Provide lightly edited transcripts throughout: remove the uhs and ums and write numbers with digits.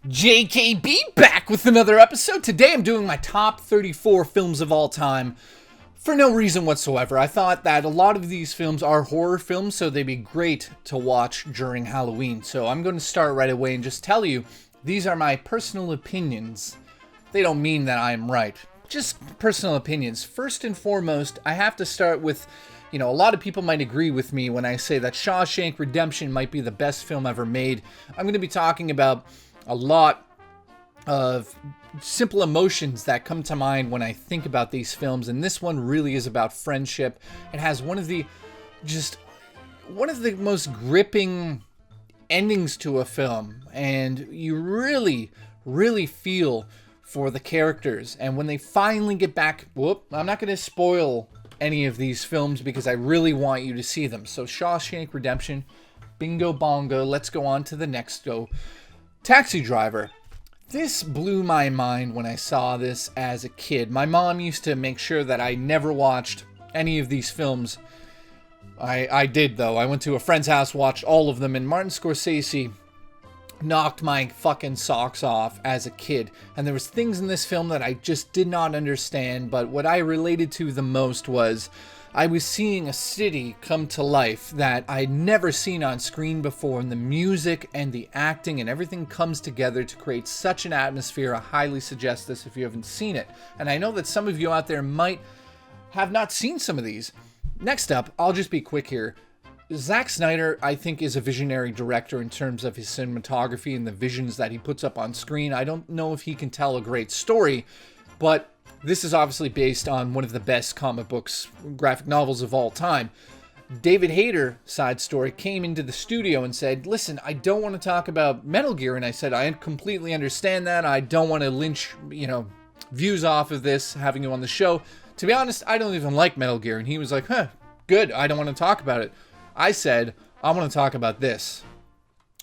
JKB back with another episode. Today I'm doing my top 34 films of all time for no reason whatsoever. I thought that a lot of these films are horror films, so they'd be great to watch during Halloween. So I'm going to start right away and just tell you, these are my personal opinions. They don't mean that I'm right. Just personal opinions. First and foremost, I have to start with, a lot of people might agree with me when I say that Shawshank Redemption might be the best film ever made. I'm going to be talking about a lot of simple emotions that come to mind when I think about these films, and this one really is about friendship. It has one of the most gripping endings to a film, and you really feel for the characters. And when they finally get back, I'm not going to spoil any of these films because I really want you to see them. So Shawshank Redemption, bingo bongo. Let's go on to the next go. Taxi Driver. This blew my mind when I saw this as a kid. My mom used to make sure that I never watched any of these films. I did, though. I went to a friend's house, watched all of them, and Martin Scorsese knocked my fucking socks off as a kid. And there was things in this film that I just did not understand, but what I related to the most was I was seeing a city come to life that I'd never seen on screen before, and the music and the acting and everything comes together to create such an atmosphere. I highly suggest this if you haven't seen it. And I know that some of you out there might have not seen some of these. Next up, I'll just be quick here. Zack Snyder, I think, is a visionary director in terms of his cinematography and the visions that he puts up on screen. I don't know if he can tell a great story, but this is obviously based on one of the best comic books, graphic novels of all time. David Hayter, side story, came into the studio and said, listen, I don't want to talk about Metal Gear. And I said, I completely understand that. I don't want to lynch, views off of this, having you on the show. To be honest, I don't even like Metal Gear. And he was like, good. I don't want to talk about it. I said, I want to talk about this.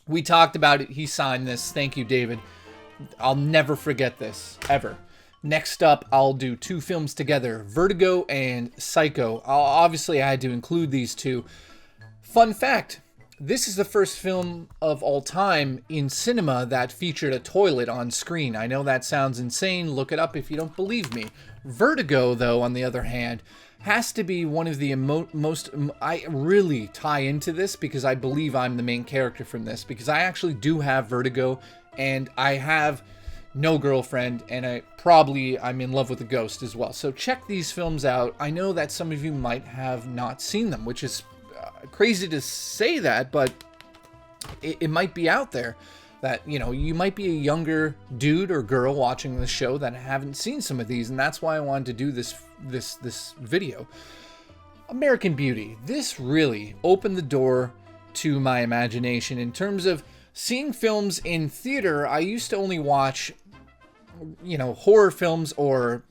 We talked about it. He signed this. Thank you, David. I'll never forget this, ever. Next up, I'll do two films together, Vertigo and Psycho. Obviously, I had to include these two. Fun fact, this is the first film of all time in cinema that featured a toilet on screen. I know that sounds insane. Look it up if you don't believe me. Vertigo, though, on the other hand, has to be one of the most... I really tie into this because I believe I'm the main character from this, because I actually do have vertigo, and I have no girlfriend, and I'm in love with a ghost as well. So check these films out. I know that some of you might have not seen them, which is crazy to say that, but it might be out there that, you might be a younger dude or girl watching the show that haven't seen some of these, and that's why I wanted to do this video. American Beauty. This really opened the door to my imagination in terms of seeing films in theater. I used to only watch, horror films or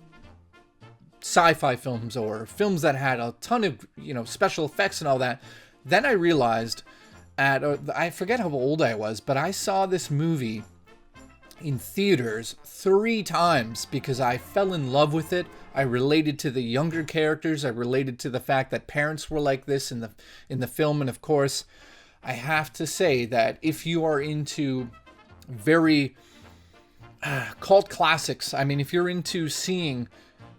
sci-fi films or films that had a ton of, special effects and all that. Then I realized I forget how old I was, but I saw this movie in theaters 3 times because I fell in love with it. I related to the younger characters. I related to the fact that parents were like this in the film, and of course, I have to say that if you are into very cult classics, if you're into seeing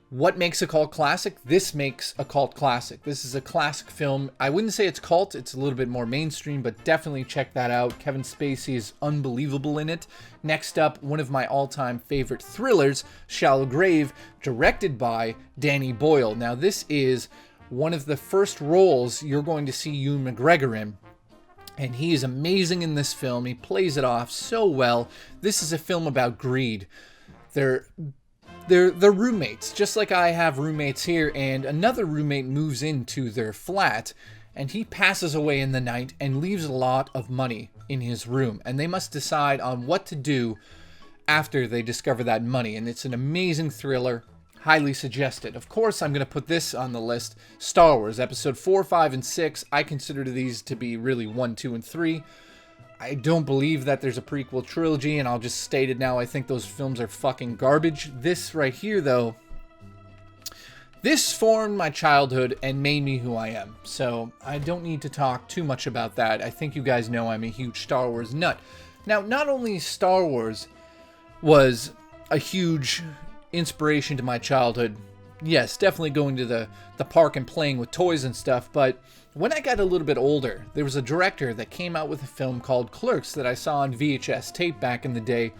what makes a cult classic, this makes a cult classic. This is a classic film. I wouldn't say it's cult, it's a little bit more mainstream, but definitely check that out. Kevin Spacey is unbelievable in it. Next up, one of my all-time favorite thrillers, Shallow Grave, directed by Danny Boyle. Now, this is one of the first roles you're going to see Ewan McGregor in. And he is amazing in this film. He plays it off so well. This is a film about greed. They're roommates, just like I have roommates here, and another roommate moves into their flat, and he passes away in the night and leaves a lot of money in his room, and they must decide on what to do after they discover that money. And it's an amazing thriller. Highly suggested. Of course, I'm going to put this on the list. Star Wars, Episode 4, 5, and 6. I consider these to be really 1, 2, and 3. I don't believe that there's a prequel trilogy, and I'll just state it now. I think those films are fucking garbage. This right here, though, this formed my childhood and made me who I am. So I don't need to talk too much about that. I think you guys know I'm a huge Star Wars nut. Now, not only Star Wars was a huge inspiration to my childhood. Yes, definitely going to the park and playing with toys and stuff, but when I got a little bit older, there was a director that came out with a film called Clerks that I saw on VHS tape back in the day.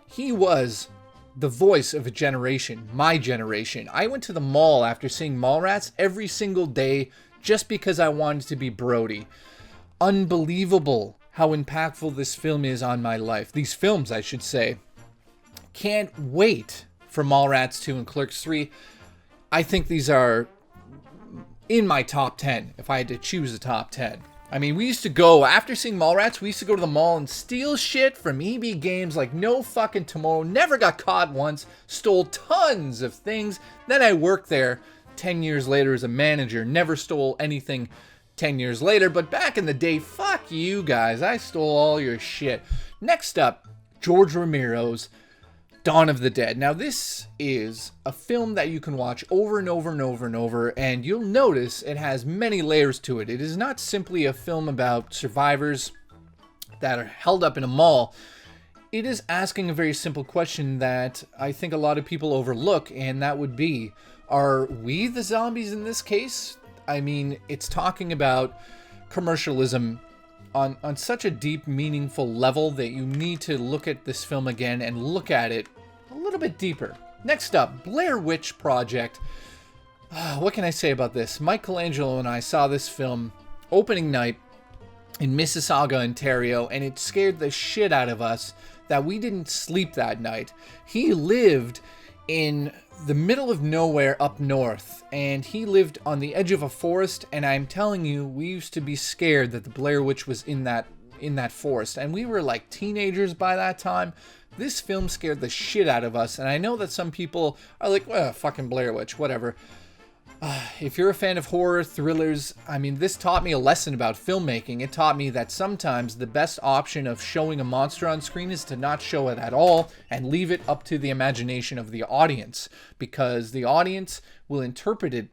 He was the voice of a generation, my generation. I went to the mall after seeing Mallrats every single day just because I wanted to be Brody. Unbelievable how impactful this film is on my life. These films, I should say. Can't wait for Mallrats 2 and Clerks 3. I think these are in my top 10, if I had to choose a top 10. I mean, we used to go, after seeing Mallrats, we used to go to the mall and steal shit from EB Games like no fucking tomorrow. Never got caught once. Stole tons of things. Then I worked there 10 years later as a manager. Never stole anything 10 years later. But back in the day, fuck you guys. I stole all your shit. Next up, George Romero's Dawn of the Dead. Now, this is a film that you can watch over and over and over and over, and you'll notice it has many layers to it. It is not simply a film about survivors that are held up in a mall. It is asking a very simple question that I think a lot of people overlook, and that would be, are we the zombies in this case? I mean, it's talking about commercialism on such a deep, meaningful level that you need to look at this film again and look at it a little bit deeper. Next up, Blair Witch Project. What can I say about this? Michelangelo and I saw this film opening night in Mississauga, Ontario, and it scared the shit out of us that we didn't sleep that night. He lived in the middle of nowhere up north, and he lived on the edge of a forest, and I'm telling you, we used to be scared that the Blair Witch was in that forest, and we were like teenagers by that time. This film scared the shit out of us, and I know that some people are like, well, fucking Blair Witch, whatever. If you're a fan of horror, thrillers, I mean, this taught me a lesson about filmmaking. It taught me that sometimes the best option of showing a monster on screen is to not show it at all and leave it up to the imagination of the audience, because the audience will interpret it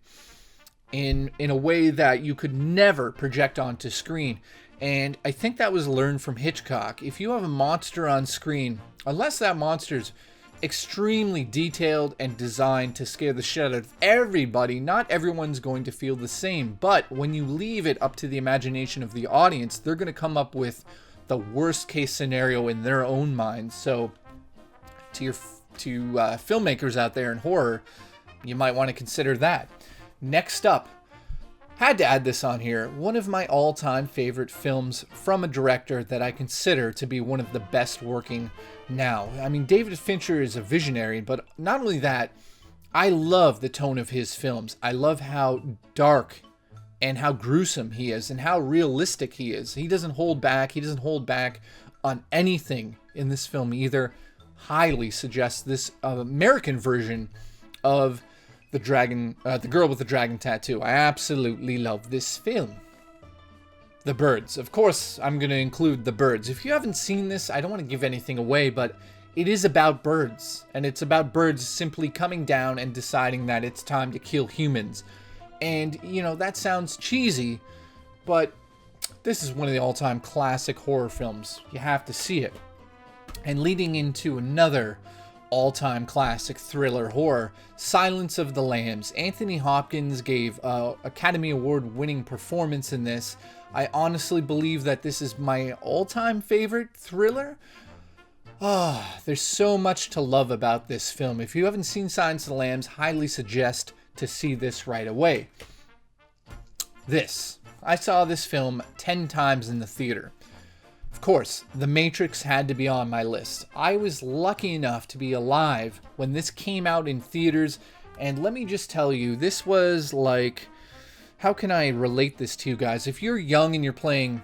in a way that you could never project onto screen. And I think that was learned from Hitchcock. If you have a monster on screen, unless that monster's extremely detailed and designed to scare the shit out of everybody, not everyone's going to feel the same. But when you leave it up to the imagination of the audience, they're going to come up with the worst case scenario in their own minds. So to filmmakers out there in horror, you might want to consider that. Next up, had to add this on here, one of my all-time favorite films from a director that I consider to be one of the best working now. I mean, David Fincher is a visionary, but not only that, I love the tone of his films. I love how dark and how gruesome he is and how realistic he is. He doesn't hold back. He doesn't hold back on anything in this film either. Highly suggest this American version of the girl with the dragon tattoo. I absolutely love this film. The Birds. Of course, I'm going to include The Birds. If you haven't seen this, I don't want to give anything away, but it is about birds. And it's about birds simply coming down and deciding that it's time to kill humans. And, you know, that sounds cheesy, but this is one of the all-time classic horror films. You have to see it. And leading into another all-time classic thriller horror, Silence of the Lambs. Anthony Hopkins gave an Academy Award-winning performance in this. I honestly believe that this is my all-time favorite thriller. There's so much to love about this film. If you haven't seen Silence of the Lambs, highly suggest to see this right away. I saw this film 10 times in the theater. Of course, The Matrix had to be on my list. I was lucky enough to be alive when this came out in theaters, and let me just tell you, this was like, how can I relate this to you guys? If you're young and you're playing,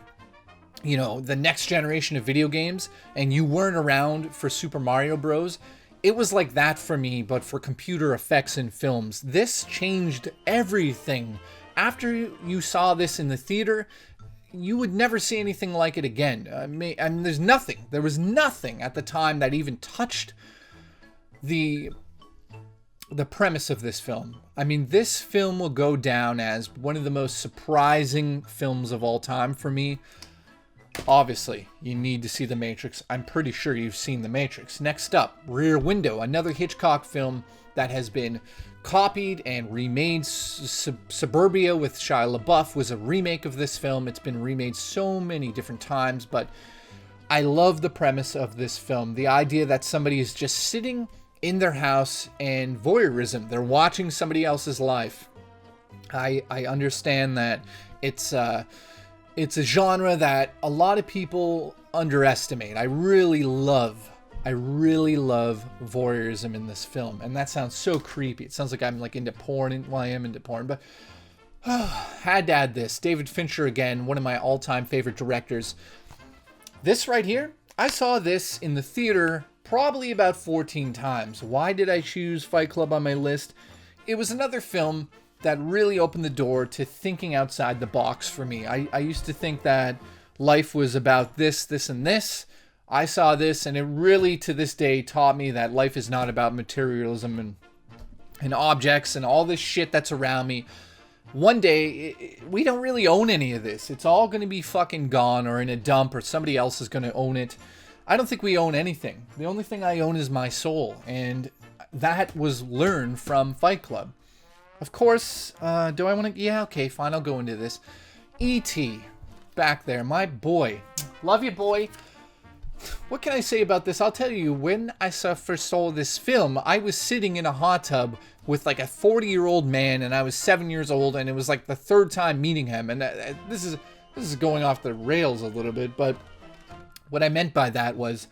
you know, the next generation of video games, and you weren't around for Super Mario Bros., it was like that for me, but for computer effects and films. This changed everything. After you saw this in the theater, you would never see anything like it again. I mean, there was nothing at the time that even touched the premise of this film. I mean, this film will go down as one of the most surprising films of all time for me. Obviously, you need to see The Matrix. I'm pretty sure you've seen The Matrix. Next up, Rear Window, another Hitchcock film that has been copied and remade. Suburbia with Shia LaBeouf was a remake of this film. It's been remade so many different times, but I love the premise of this film. The idea that somebody is just sitting in their house and voyeurism. They're watching somebody else's life. I understand that it's a genre that a lot of people underestimate. I really love voyeurism in this film, and that sounds so creepy. It sounds like I'm like into porn. Well, I am into porn, but had to add this. David Fincher again, one of my all-time favorite directors. This right here, I saw this in the theater probably about 14 times. Why did I choose Fight Club on my list? It was another film that really opened the door to thinking outside the box for me. I used to think that life was about this, and this. I saw this, and it really, to this day, taught me that life is not about materialism and objects and all this shit that's around me. One day, we don't really own any of this. It's all going to be fucking gone or in a dump, or somebody else is going to own it. I don't think we own anything. The only thing I own is my soul, and that was learned from Fight Club. Of course, do I want to... Yeah, okay, fine, I'll go into this. E.T. Back there, my boy. Love you, boy. What can I say about this? I'll tell you, when I first saw this film, I was sitting in a hot tub with like a 40-year-old man, and I was 7 years old, and it was like the third time meeting him. And this is going off the rails a little bit, but what I meant by that was,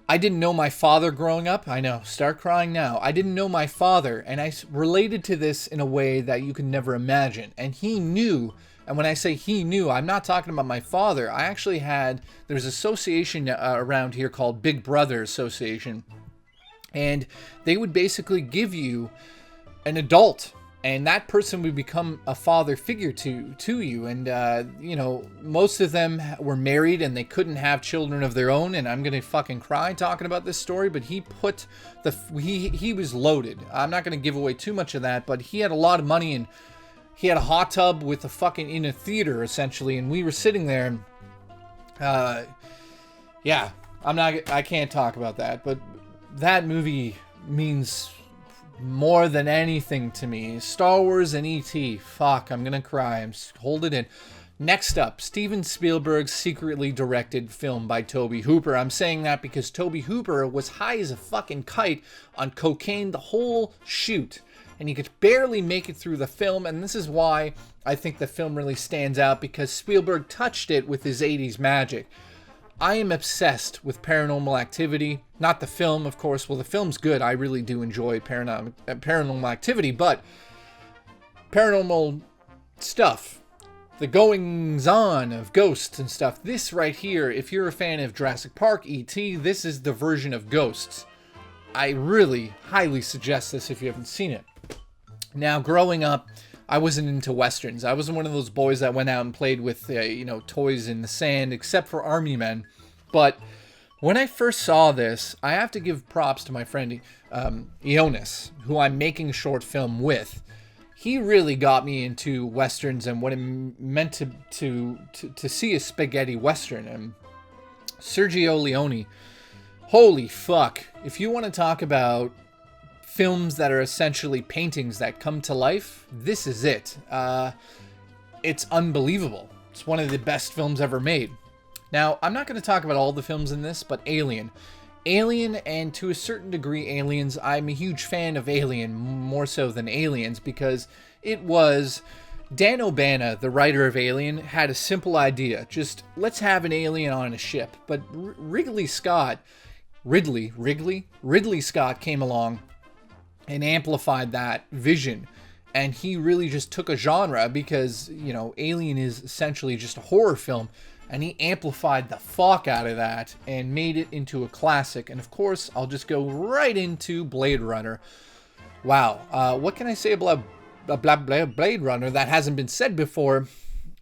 I didn't know my father growing up. I know, start crying now. I didn't know my father, and I related to this in a way that you could never imagine. And he knew, and when I say he knew, I'm not talking about my father. I actually there's an association around here called Big Brother Association, and they would basically give you an adult, and that person would become a father figure to you. And, you know, most of them were married and they couldn't have children of their own. And I'm going to fucking cry talking about this story, but he was loaded. I'm not going to give away too much of that, but he had a lot of money, and he had a hot tub with in a theater essentially. And we were sitting there and, yeah, I can't talk about that, but that movie means more than anything to me. Star Wars and E.T. Fuck, I'm gonna cry. Hold it in. Next up, Steven Spielberg's secretly directed film by Tobe Hooper. I'm saying that because Tobe Hooper was high as a fucking kite on cocaine the whole shoot, and he could barely make it through the film, and this is why I think the film really stands out, because Spielberg touched it with his 80s magic. I am obsessed with Paranormal Activity. Not the film, of course. Well, the film's good. I really do enjoy Paranormal Activity, but paranormal stuff, the goings-on of ghosts and stuff. This right here, if you're a fan of Jurassic Park, E.T., this is the version of Ghosts. I really highly suggest this if you haven't seen it. Now, growing up, I wasn't into Westerns. I wasn't one of those boys that went out and played with, toys in the sand, except for Army Men. But when I first saw this, I have to give props to my friend Leone, who I'm making a short film with. He really got me into Westerns and what it meant to see a spaghetti Western. And Sergio Leone, holy fuck. If you want to talk about films that are essentially paintings that come to life, this is it. It's unbelievable. It's one of the best films ever made. Now, I'm not going to talk about all the films in this, but Alien, and to a certain degree Aliens, I'm a huge fan of Alien, more so than Aliens, because it was Dan O'Bannon, the writer of Alien, had a simple idea. Just, let's have an alien on a ship. But Ridley Scott came along and amplified that vision, and he really just took a genre, because Alien is essentially just a horror film, and he amplified the fuck out of that and made it into a classic. And of course, I'll just go right into Blade Runner. Wow, what can I say about Blade Runner that hasn't been said before?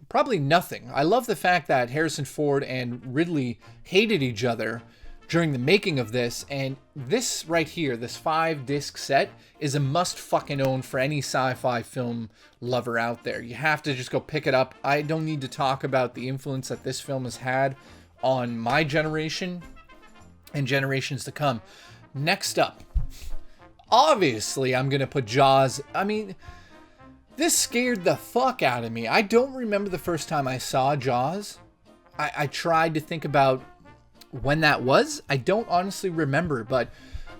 Probably nothing. I love the fact that Harrison Ford and Ridley hated each other during the making of this, and this right here, this 5-disc set, is a must fucking own for any sci-fi film lover out there. You have to just go pick it up. I don't need to talk about the influence that this film has had on my generation and generations to come. Next up, obviously I'm gonna put Jaws. I mean, this scared the fuck out of me. I don't remember the first time I saw Jaws. I tried to think about when that was. I don't honestly remember, but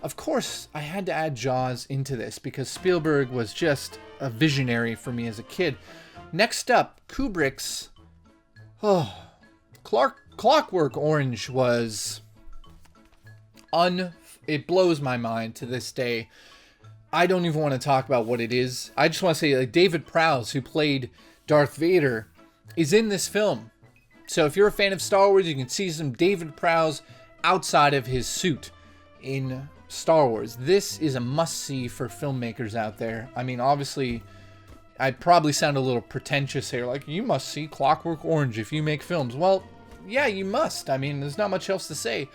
of course I had to add Jaws into this because Spielberg was just a visionary for me as a kid. Next up, Kubrick's Clockwork Orange was it blows my mind to this day. I don't even want to talk about what it is. I just want to say, like, David Prowse, who played Darth Vader, is in this film. So if you're a fan of Star Wars, you can see some David Prowse outside of his suit in Star Wars. This is a must-see for filmmakers out there. I mean, obviously, I'd probably sound a little pretentious here, like, you must see Clockwork Orange if you make films. Well, yeah, you must. I mean, there's not much else to say.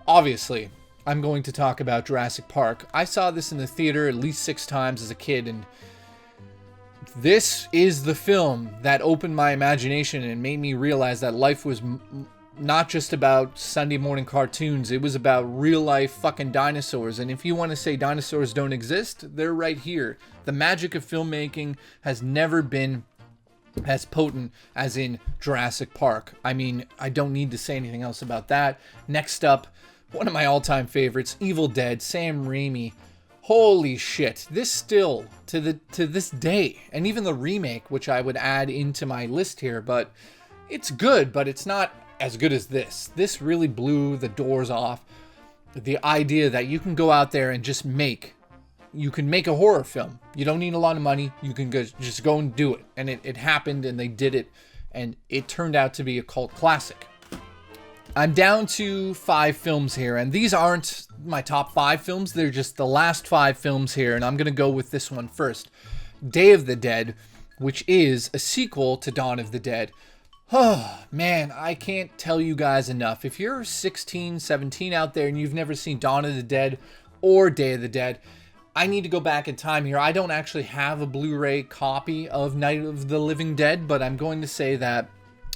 Obviously, I'm going to talk about Jurassic Park. I saw this in the theater at least 6 times as a kid, and this is the film that opened my imagination and made me realize that life was not just about Sunday morning cartoons. It was about real life fucking dinosaurs. And if you want to say dinosaurs don't exist, they're right here. The magic of filmmaking has never been as potent as in Jurassic Park. I mean, I don't need to say anything else about that. Next up, one of my all-time favorites, Evil Dead, Sam Raimi. Holy shit, this still, to this day, and even the remake, which I would add into my list here, but it's good, but it's not as good as this. This really blew the doors off the idea that you can go out there and just you can make a horror film. You don't need a lot of money, you can just go and do it. And it happened, and they did it, and it turned out to be a cult classic. I'm down to 5 films here, and these aren't my top 5 films. They're just the last 5 films here, and I'm going to go with this one first. Day of the Dead, which is a sequel to Dawn of the Dead. Oh, man, I can't tell you guys enough. If you're 16, 17 out there and you've never seen Dawn of the Dead or Day of the Dead, I need to go back in time here. I don't actually have a Blu-ray copy of Night of the Living Dead, but I'm going to say that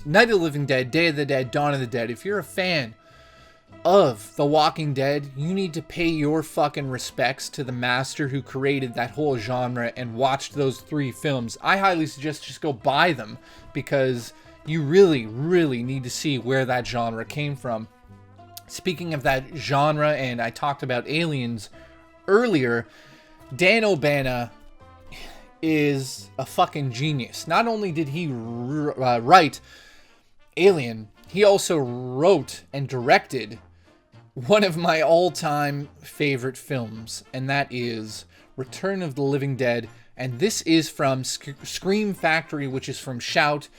Night of the Living Dead, Day of the Dead, Dawn of the Dead. If you're a fan of The Walking Dead, you need to pay your fucking respects to the master who created that whole genre and watched those 3 films. I highly suggest just go buy them because you really, really need to see where that genre came from. Speaking of that genre, and I talked about Aliens earlier, Dan O'Bannon is a fucking genius. Not only did he write Alien, he also wrote and directed one of my all-time favorite films, and that is Return of the Living Dead. And this is from Scream Factory, which is from Shout.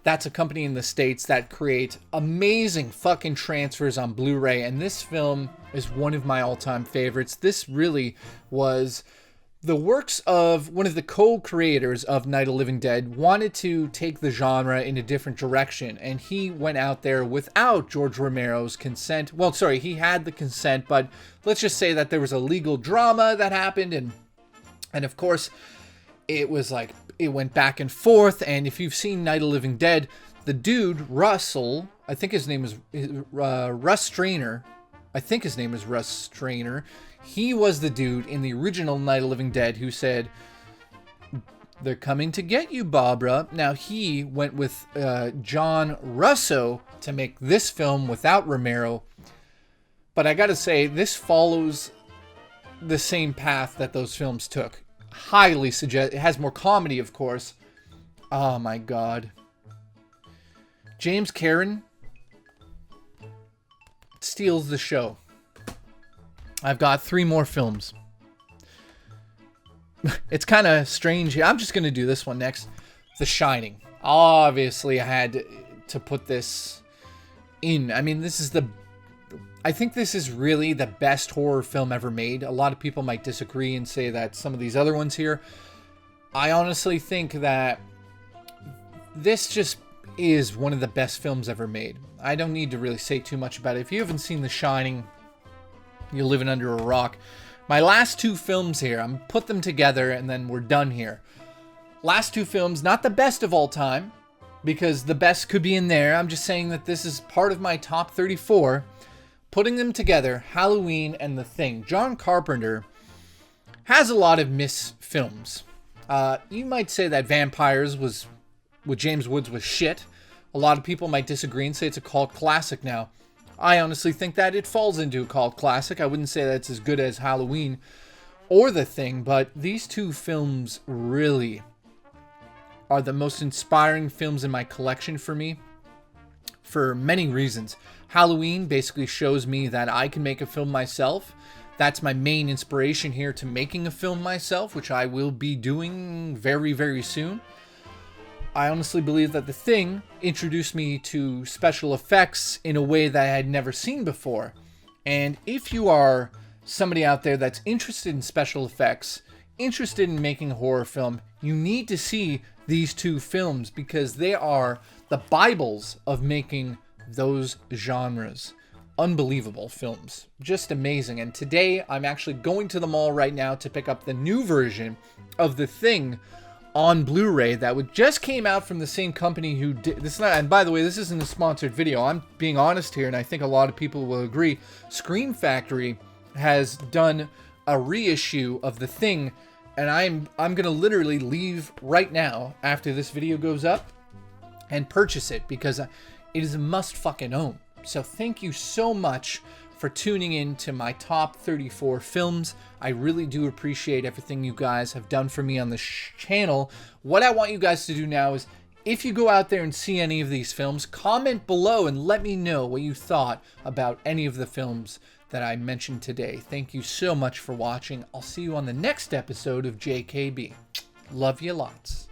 That's a company in the States that create amazing fucking transfers on Blu-ray, and this film is one of my all-time favorites. This really was the works of one of the co-creators of Night of the Living Dead. Wanted to take the genre in a different direction, and he went out there without George Romero's consent. Well, sorry, he had the consent, but let's just say that there was a legal drama that happened, and of course, it was like, it went back and forth. And if you've seen Night of the Living Dead, the dude, Russell, I think his name is Russ Strainer. I think his name is Russ Strainer. He was the dude in the original Night of the Living Dead who said, "They're coming to get you, Barbara." Now, he went with John Russo to make this film without Romero. But I gotta say, this follows the same path that those films took. Highly suggest. It has more comedy, of course. Oh my god. James Cameron steals the show. I've got 3 more films. It's kind of strange. I'm just going to do this one next. The Shining. Obviously, I had to put this in. I mean, I think this is really the best horror film ever made. A lot of people might disagree and say that some of these other ones here. I honestly think that this just is one of the best films ever made. I don't need to really say too much about it. If you haven't seen The Shining, you're living under a rock. My last two films here, I'm put them together and then we're done here. Last two films, not the best of all time, because the best could be in there. I'm just saying that this is part of my top 34. Putting them together, Halloween and The Thing. John Carpenter has a lot of miss films. You might say that Vampires with James Woods was shit. A lot of people might disagree and say it's a cult classic now. I honestly think that it falls into a cult classic. I wouldn't say that it's as good as Halloween or The Thing, but these two films really are the most inspiring films in my collection for me for many reasons. Halloween basically shows me that I can make a film myself. That's my main inspiration here to making a film myself, which I will be doing very, very soon. I honestly believe that The Thing introduced me to special effects in a way that I had never seen before. And if you are somebody out there that's interested in special effects, interested in making a horror film, you need to see these two films because they are the Bibles of making those genres. Unbelievable films. Just amazing. And today I'm actually going to the mall right now to pick up the new version of The Thing on Blu-ray that just came out from the same company who did this. And by the way, this isn't a sponsored video. I'm being honest here, and I think a lot of people will agree. Scream Factory has done a reissue of The Thing, and I'm gonna literally leave right now after this video goes up and purchase it because it is a must fucking own. So thank you so much for tuning in to my top 34 films. I really do appreciate everything you guys have done for me on this channel. What I want you guys to do now is, if you go out there and see any of these films, comment below and let me know what you thought about any of the films that I mentioned today. Thank you so much for watching. I'll see you on the next episode of JKB. Love you lots.